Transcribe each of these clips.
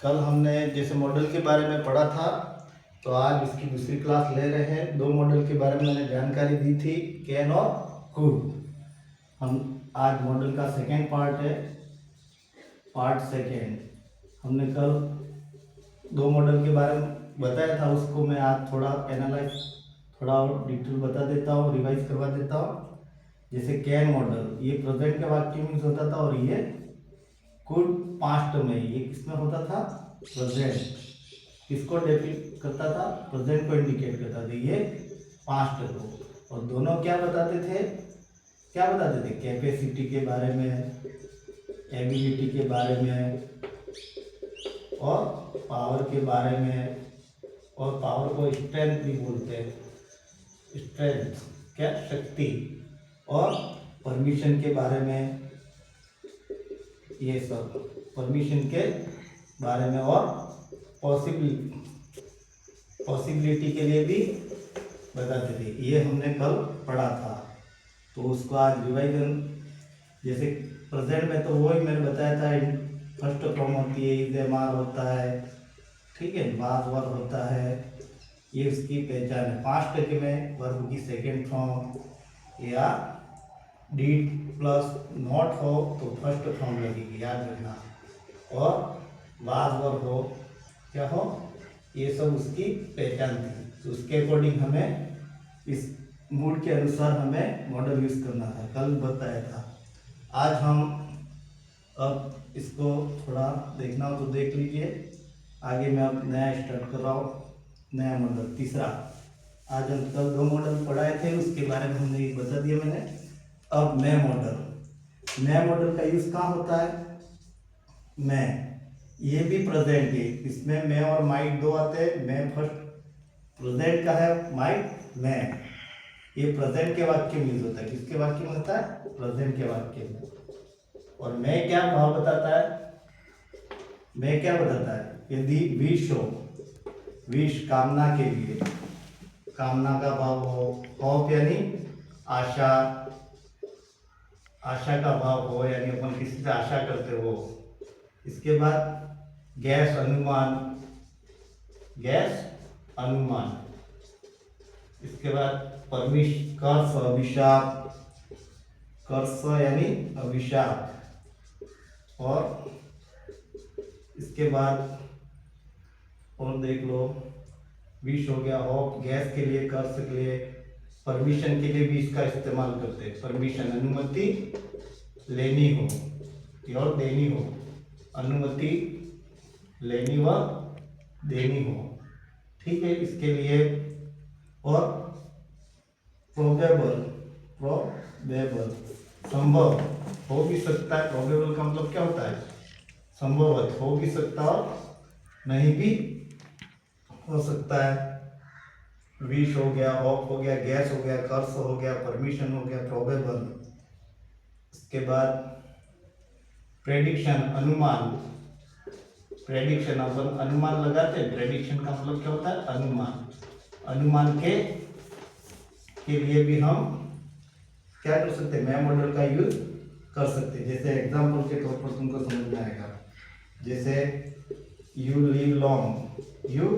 कल हमने जैसे मॉडल के बारे में पढ़ा था, तो आज इसकी दूसरी क्लास ले रहे हैं। दो मॉडल के बारे में मैंने जानकारी दी थी, कैन और कुड। हम आज मॉडल का सेकेंड पार्ट है, पार्ट सेकेंड। हमने कल दो मॉडल के बारे में बताया था, उसको मैं आज थोड़ा एनालाइज, थोड़ा और डिटेल बता देता हूँ, रिवाइज करवा देता हूँ। जैसे कैन मॉडल, ये प्रेजेंट के वाक्य में होता था, और ये कुड पास्ट में, ये किसमें होता था? प्रेजेंट। किसको डेपिक्ट करता था? प्रेजेंट को इंडिकेट करता था, ये पास्ट को। और दोनों क्या बताते थे? क्या बताते थे? कैपेसिटी के बारे में, एबिलिटी के बारे में, और पावर के बारे में। और पावर को स्ट्रेंथ भी बोलते हैं, स्ट्रेंथ क्या? शक्ति। और परमिशन के बारे में, ये सब परमिशन के बारे में। और पॉसिबिलिटी के लिए भी बताते थे, ये हमने कल पढ़ा था। तो उसको आज रिवाइजन, जैसे प्रेजेंट में तो वही मैंने बताया था, फर्स्ट फॉर्म होती है, इज एम आर होता है, ठीक है, बाद वर्ब होता है, ये उसकी पहचान है। पास्ट के में वर्ब की सेकेंड फॉर्म, या डीड प्लस नॉट हो तो फर्स्ट फॉर्म लगेगी, याद रखना। और बाद वर्ब हो, क्या हो, ये सब उसकी पहचान थी। तो उसके अकॉर्डिंग हमें, इस मूड के अनुसार हमें मॉडल यूज करना था, कल बताया था। आज हम अब इसको थोड़ा देखना हो तो देख लीजिए। आगे मैं अब नया स्टार्ट कर रहा हूँ, नया मॉडल तीसरा। आज हम कल दो मॉडल पढ़ाए थे, उसके बारे में हमने ये बता दिया मैंने। अब नया मॉडल का यूज कहाँ होता है? मैं, ये भी प्रेजेंट है, इसमें मैं और माइट दो आते हैं। मैं फर्स्ट प्रेजेंट का है, माइट मैं, ये प्रेजेंट के वाक्य में यूज होता है। किसके वाक्य में होता है? प्रेजेंट के वाक्य में। और मैं क्या भाव बताता है? मैं क्या बताता है? यदि विश हो, विश कामना के लिए, कामना का भाव हो, होप यानी आशा, आशा का भाव हो, यानी अपन किसी से आशा करते हो। इसके बाद गैस, अनुमान, गैस अनुमान। इसके बाद परमिश, कर्स, अभिशाप, कर्स यानी अभिशाप। और इसके बाद और देख लो, विश हो गया, होप गैस के लिए, कर्स के लिए, परमिशन के लिए भी इसका इस्तेमाल करते हैं। परमिशन, अनुमति लेनी हो और देनी हो, अनुमति लेनी व देनी हो, ठीक है, इसके लिए। और प्रोबेबल, प्रोबेबल संभव हो भी सकता है। प्रोबेबल का मतलब क्या होता है? संभवत हो भी सकता और नहीं भी हो सकता है। विश हो गया, होप हो गया, गैस हो गया, कर्स हो गया, परमिशन हो गया, प्रोबेबल। इसके बाद प्रेडिक्शन, अनुमान। प्रेडिक्शन, अपन अनुमान लगाते हैं। प्रेडिक्शन का मतलब क्या होता है? अनुमान। अनुमान के लिए भी हम क्या कर सकते हैं? मैं मॉडल का यूज कर सकते हैं। जैसे एग्जांपल के तौर पर तुमको समझ में आएगा, जैसे you live long, you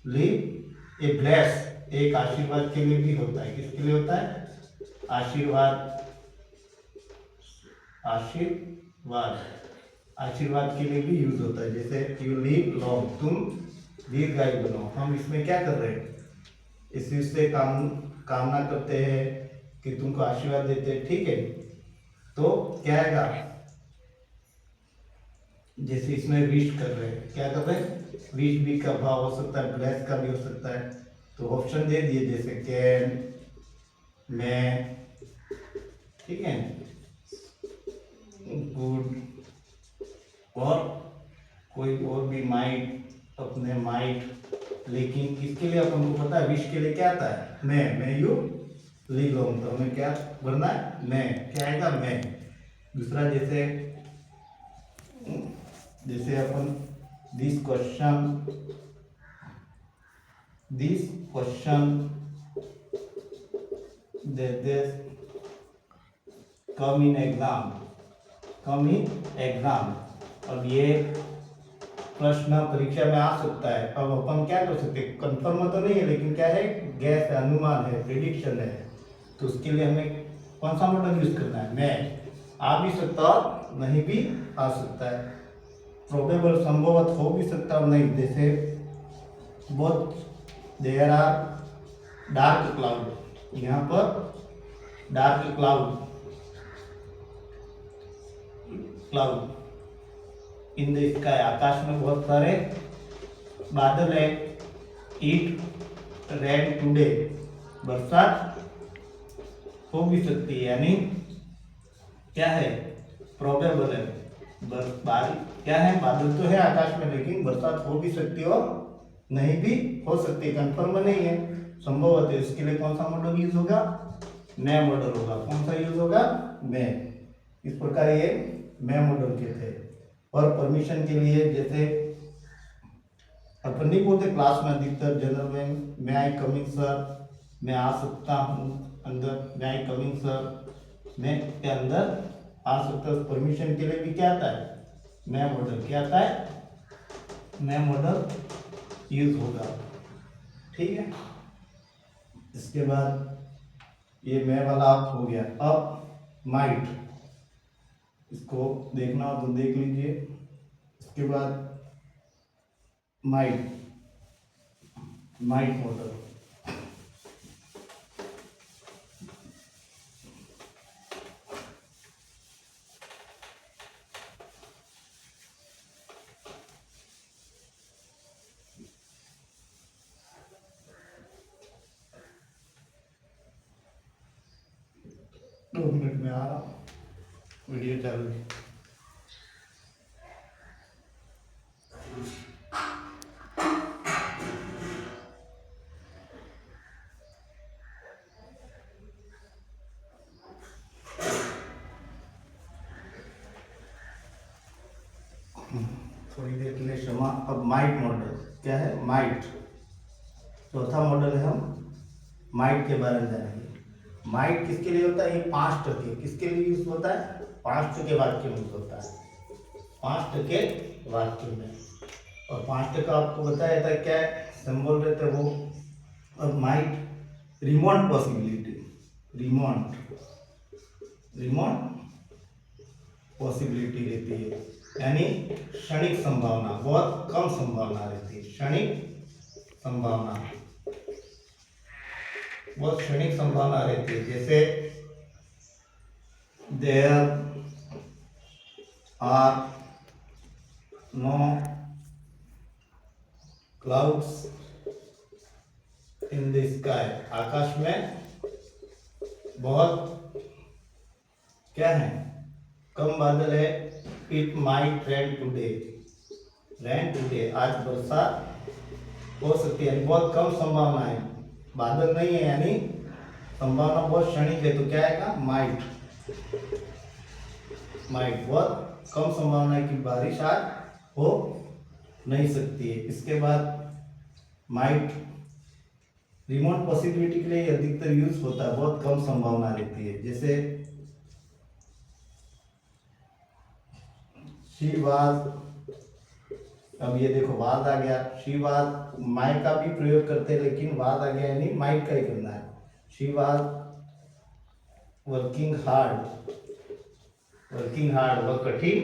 live A bless, एक आशीर्वाद के लिए भी होता है। किसके लिए होता है? आशीर्वाद, आशीर्वाद, आशीर्वाद के लिए भी यूज होता है। जैसे यू लिव लॉन्ग, तुम दीर्घायु बनो। हम इसमें क्या कर रहे हैं? इस से कामना करते हैं कि तुमको आशीर्वाद देते हैं, ठीक है। तो क्या आएगा? जैसे इसमें विश कर रहे हैं, क्या कर रहे हैं? विश भी का भाव हो सकता है, ब्लेस का भी हो सकता है। तो ऑप्शन दे दिए, जैसे कैन, मैं, ठीक है, गुड, और कोई और भी, माइट, अपने माइट। लेकिन किसके लिए अपन को पता है? विश के लिए क्या आता है? मैं यू लिव लॉन्ग, तो हमें क्या भरना है? मैं, क्या आएगा? मैं। दूसरा, जैसे अपन this question they come in exam, अब ये प्रश्न परीक्षा में आ सकता है। अब अपन क्या कर सकते हैं, कंफर्म तो नहीं है लेकिन क्या है, गैस है, अनुमान है, प्रिडिक्शन है, तो उसके लिए हमें कौन सा मॉडल यूज करना है, मैं आ भी सकता और नहीं भी आ सकता है। प्रोबेबल संभवत हो भी सकता और नहीं, जैसे बहुत देयर आर डार्क क्लाउड, यहाँ पर dark cloud in the sky, आकाश में बहुत सारे बादल है। इट रेन टुडे, बरसात हो भी सकती है, यानी क्या है, प्रोबेबल है। बारिश क्या है, बादल तो है आकाश में लेकिन बरसात हो भी सकती है और नहीं भी हो सकती है, कंफर्म नहीं है, संभव है। इसके लिए कौन सा मॉडल यूज होगा, मैं मॉडल होगा। कौन सा यूज होगा, मैं। इस प्रकार ये मैं मॉडल के थे। और परमिशन के लिए जैसे अपन नहीं बोलते क्लास में अधिकतर जनरल में आई कमिंग सर, मैं आ सकता हूँ अंदर, मैं आई कमिंग सर, मैं के अंदर आ सकता हूँ। परमिशन के लिए भी क्या आता है, मैं मॉडल। क्या आता है, मैं मॉडल यूज होगा। ठीक है, इसके बाद ये मैं वाला आप हो गया। अब माइट, इसको देखना हो तो देख लीजिए। इसके बाद माइट मॉडल, 2 मिनट में आ रहा हूँ, वीडियो चालू है। थोड़ी देर के लिए क्षमा। अब माइट मॉडल क्या है, माइट चौथा मॉडल है, हम माइट के बारे में जानेंगे। माइट किसके लिए होता है, ये 5 के किसके लिए यूज होता है, 5 के वाक्य में यूज होता है, 5 के वाक्य में। और 5 का आपको बताया था क्या सिंबल रहते हैं वो। अब might remote possibility, remote possibility रहती है, यानी क्षणिक संभावना, बहुत कम संभावना रहती है, क्षणिक संभावना, बहुत क्षणिक संभावना रहती है। जैसे there are no clouds in the sky, आकाश में बहुत क्या है, कम बादल है। इट माइट रेन टुडे, आज बरसात हो सकती है, बहुत कम संभावना है, बादल नहीं है यानी संभावना बहुत क्षणिक है, तो क्या आएगा, माइट। बहुत कम संभावना है कि बारिश आज हो नहीं सकती है। इसके बाद माइट रिमोट पॉसिबिलिटी के लिए अधिकतर यूज होता है, बहुत कम संभावना रहती है। जैसे शी वाज, अब ये देखो वाज आ गया, शी वाज माई का भी प्रयोग करते हैं लेकिन वाज आ गया यानी माइट का ही करना है। शी वाज वर्किंग हार्ड, वह कठिन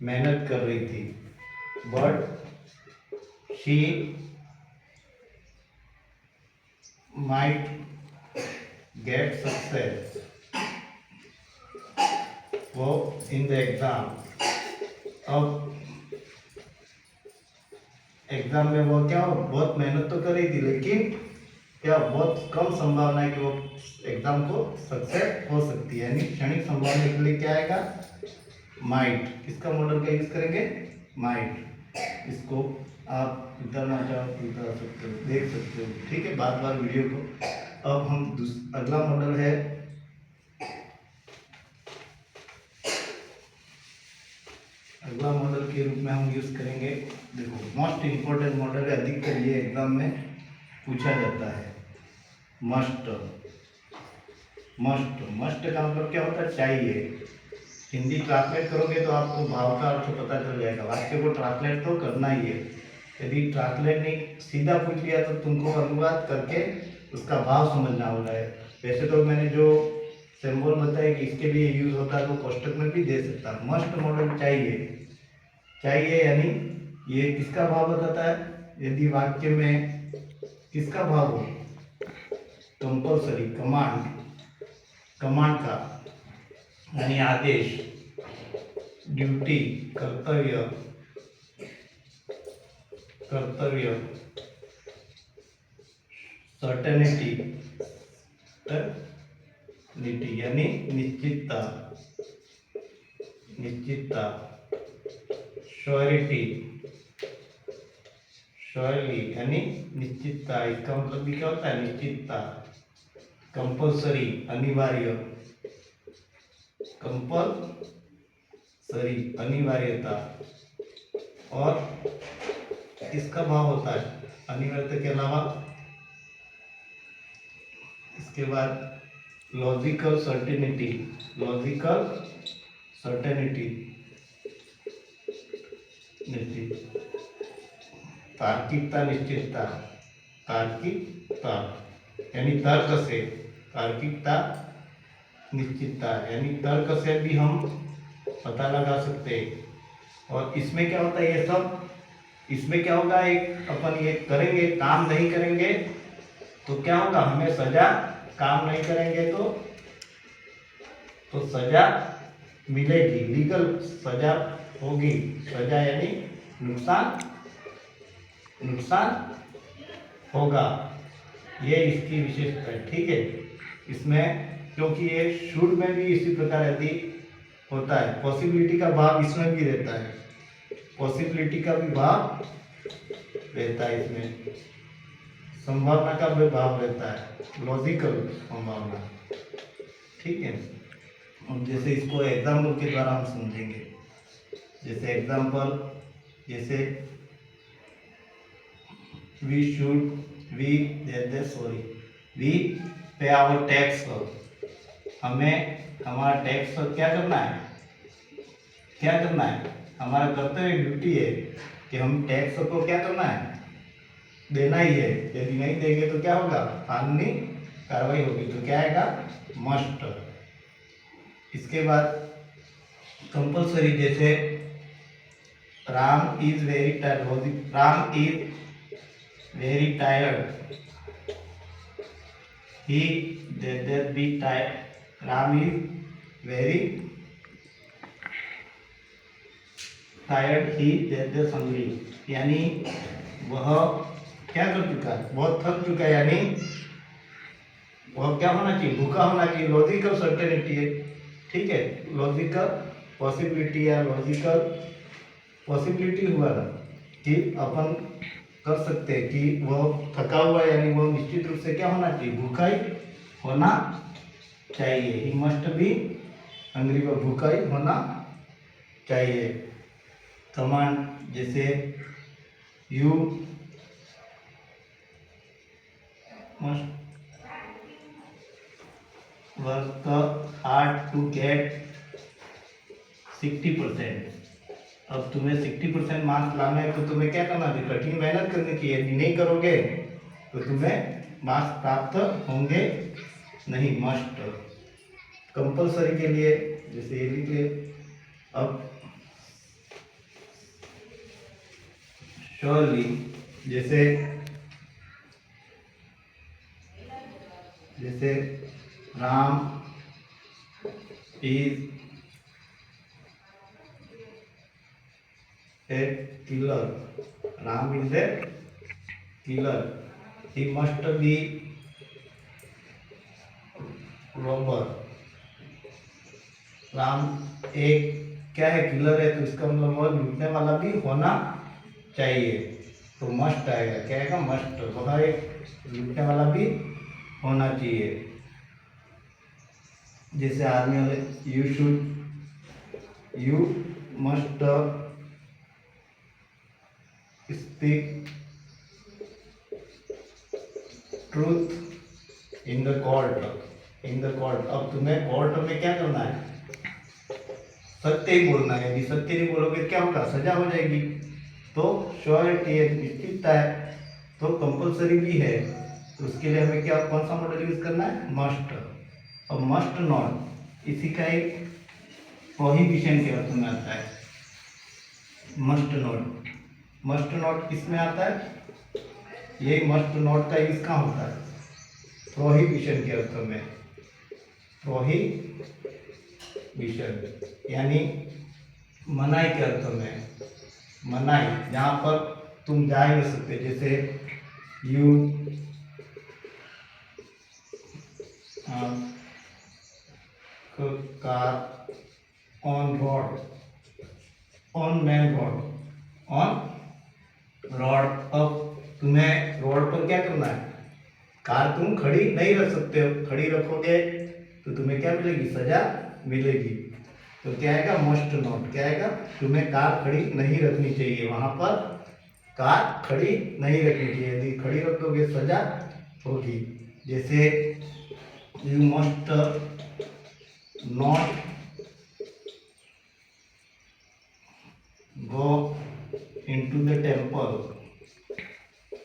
मेहनत कर रही थी। But she might get success वो इन द एग्जाम, अब एग्जाम में वो क्या हो, बहुत मेहनत तो कर रही थी लेकिन क्या बहुत कम संभावना है कि वो एग्जाम को सक्सेस हो सकती है, यानी क्षणिक संभावना के लिए क्या आएगा, माइट। किसका मॉडल का यूज करेंगे, माइट। इसको आप उतारना चाहो तो उतार सकते हो, देख सकते हो, ठीक है, बार बार वीडियो को। अब हम अगला मॉडल है, अगला मॉडल के रूप में हम यूज करेंगे, देखो मोस्ट इंपॉर्टेंट मॉडल है, अधिकतर ये एग्जाम में पूछा जाता है। मस्ट का मतलब क्या होता है, चाहिए, हिंदी ट्रांसलेट करोगे तो आपको भाव का अर्थ पता चल जाएगा। वाक्य को ट्रांसलेट तो करना ही है। यदि ट्रांसलेट नहीं सीधा पूछ लिया तो तुमको अनुवाद करके उसका भाव समझना होगा है। वैसे तो मैंने जो सिंबल बताया कि इसके लिए यूज होता है तो कोष्टक में भी दे सकता। मस्ट मॉडल चाहिए, चाहिए यानी ये किसका भाव बताता है। यदि वाक्य में किसका भाव हो, कंपल्सरी, कमांड, कमांड का यानी आदेश, ड्यूटी, कर्तव्य, कर्तव्य, सर्टेनिटी, सर्टेनिटी यानी निश्चितता, निश्चितता, श्योरिटी, श्योरली यानी निश्चितता, इसका मतलब भी क्या होता है, निश्चितता। कंपल्सरी अनिवार्य, कंपल्सरी अनिवार्यता। और इसका भाव होता है अनिवार्यता के अलावा। इसके बाद लॉजिकल सर्टेनिटी, लॉजिकल सर्टेनिटी, निश्चित, तार्किकता, निश्चितता, तार्किकता यानी तर्क से, तार्किकता, निश्चितता यानी तर्क से भी हम पता लगा सकते हैं। और इसमें क्या होता है, ये सब इसमें क्या होगा, एक अपन ये करेंगे, काम नहीं करेंगे तो क्या होगा, हमें सजा, काम नहीं करेंगे तो सजा मिलेगी, लीगल सजा होगी। सजा यानी नुकसान, नुकसान होगा, ये इसकी विशेषता है। ठीक है, इसमें क्योंकि ये शुड में भी इसी प्रकार यदि होता है, पॉसिबिलिटी का भाव इसमें भी रहता है, पॉसिबिलिटी का भी भाव रहता है इसमें, संभावना का भी भाव रहता है, लॉजिकल संभावना। ठीक है, जैसे इसको एग्जाम्पल के द्वारा हम समझेंगे। जैसे एग्जाम्पल, जैसे वी शुड, वी पे आवर टैक्स, हमें हमारा टैक्स क्या करना है, क्या करना है, हमारा कर्तव्य, ड्यूटी है कि हम टैक्स को क्या करना है, देना ही है। यदि नहीं देंगे तो क्या होगा, कानूनी कार्रवाई होगी। तो क्या आएगा, मस्ट। इसके बाद कंपल्सरी, जैसे Ram is very tired, Ram is very tired, he that be tired, Ram is very tired, he that hungry यानी वह क्या कर चुका है, बहुत थक चुका है, यानी वह क्या होना चाहिए, भूखा होना चाहिए। लॉजिकल सर्टेनिटी है। ठीक है, लॉजिकल पॉसिबिलिटी या लॉजिकल पॉसिबिलिटी हुआ ना कि अपन कर सकते हैं कि वह थका हुआ है, यानी वह निश्चित रूप से क्या होना चाहिए, भूखा ही होना चाहिए। ही मस्ट बी हंग्री, वह भूखा ही होना चाहिए। कमांड, जैसे you must work hard to get 60%। अब तुम्हें 60% मार्क्स लाना है तो तुम्हें क्या करना है, कठिन मेहनत करनी चाहिए। यदि नहीं करोगे तो तुम्हें मार्क्स प्राप्त होंगे नहीं। मस्ट कंपल्सरी के लिए, जैसे ये लिखे। अब श्योरली, जैसे Ram is a killer, Ram is a killer, he must be robber। Ram एक क्या है, किलर है, तो इसका मतलब वह लूटने वाला भी होना चाहिए। तो मस्ट आएगा, क्या आएगा, मस्ट, वह एक लूटने वाला भी होना चाहिए। जैसे आर्मी वाले, you must speak truth in the court, in the court. अब तुम्हें कोर्ट में क्या करना है, सत्य ही बोलना है। यदि सत्य नहीं बोलोगे क्या होगा, सजा हो जाएगी। तो श्योरिटी एक निश्चितता है, तो कंपलसरी भी है। तो उसके लिए हमें क्या, कौन सा मॉडल यूज करना है, मस्ट। और मस्ट नॉट इसी का एक प्रोहिबिशन के अर्थ में आता है। मस्ट नॉट किस में आता है, ये मस्ट नॉट का यूज कहाँ होता है, प्रोहिबिशन के अर्थ में। प्रोहिबिशन यानी मनाही के अर्थ में। मनाही जहाँ पर तुम जा ही नहीं सकते, जैसे you car on road, on main road, on road. अब तुम्हें रोड पर क्या करना है, कार तुम खड़ी नहीं रख सकते हो, खड़ी रखोगे तो तुम्हें क्या मिलेगी, सजा मिलेगी। तो क्या आएगा, मस्ट नॉट। क्या आएगा, तुम्हें कार खड़ी नहीं रखनी चाहिए, वहां पर कार खड़ी नहीं रखनी चाहिए। यदि खड़ी रख दोगे सजा होगी। जैसे you must not go into the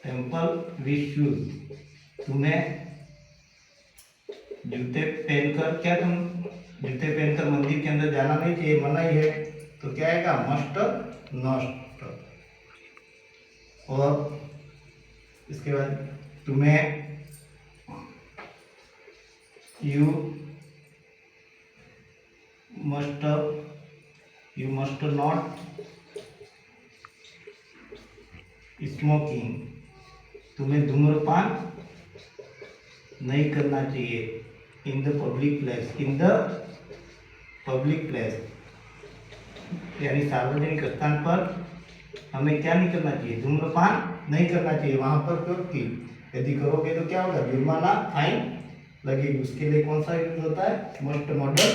temple with shoes. तुम्हें जूते पहनकर क्या, तुम जूते पहनकर मंदिर के अंदर जाना नहीं चाहिए, मनाही है। तो क्या आएगा, मस्ट नॉट। और इसके बाद तुम्हें यू मस्ट नॉट स्मोकिंग। तुम्हें धूम्रपान नहीं करना चाहिए in the public place. In the public place यानी सार्वजनिक स्थान पर हमें क्या नहीं करना चाहिए, धूम्रपान नहीं करना चाहिए वहां पर, क्योंकि यदि करोगे तो क्या होगा, जुर्माना, फाइन लगेगी। उसके लिए कौन सा यूज होता है, मस्ट मॉडल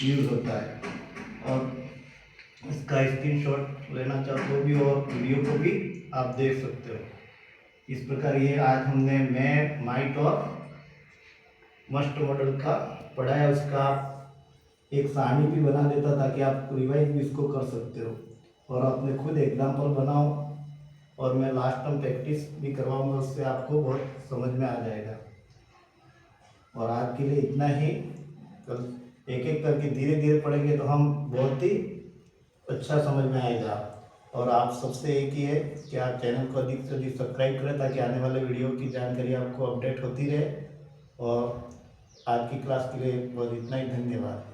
यूज होता है। और इसका स्क्रीनशॉट लेना चाहते हो भी और वीडियो को भी आप देख सकते हो। इस प्रकार ये आज हमने मैं, माइट और मस्ट मॉडल का पढ़ाया। उसका एक सारणी भी बना देता ताकि आप रिवाइज भी इसको कर सकते हो और अपने खुद एग्जाम्पल बनाओ। और मैं लास्ट टाइम प्रैक्टिस भी करवाऊंगा, उससे आपको बहुत समझ में आ जाएगा। और आज के लिए इतना ही। कल एक एक करके धीरे धीरे पढ़ेंगे तो हम बहुत ही अच्छा समझ में आएगा। और आप सबसे एक ही है कि आप चैनल को अधिक से अधिक सब्सक्राइब करें ताकि आने वाले वीडियो की जानकारी आपको अपडेट होती रहे। और आज की क्लास के लिए बहुत इतना ही, धन्यवाद।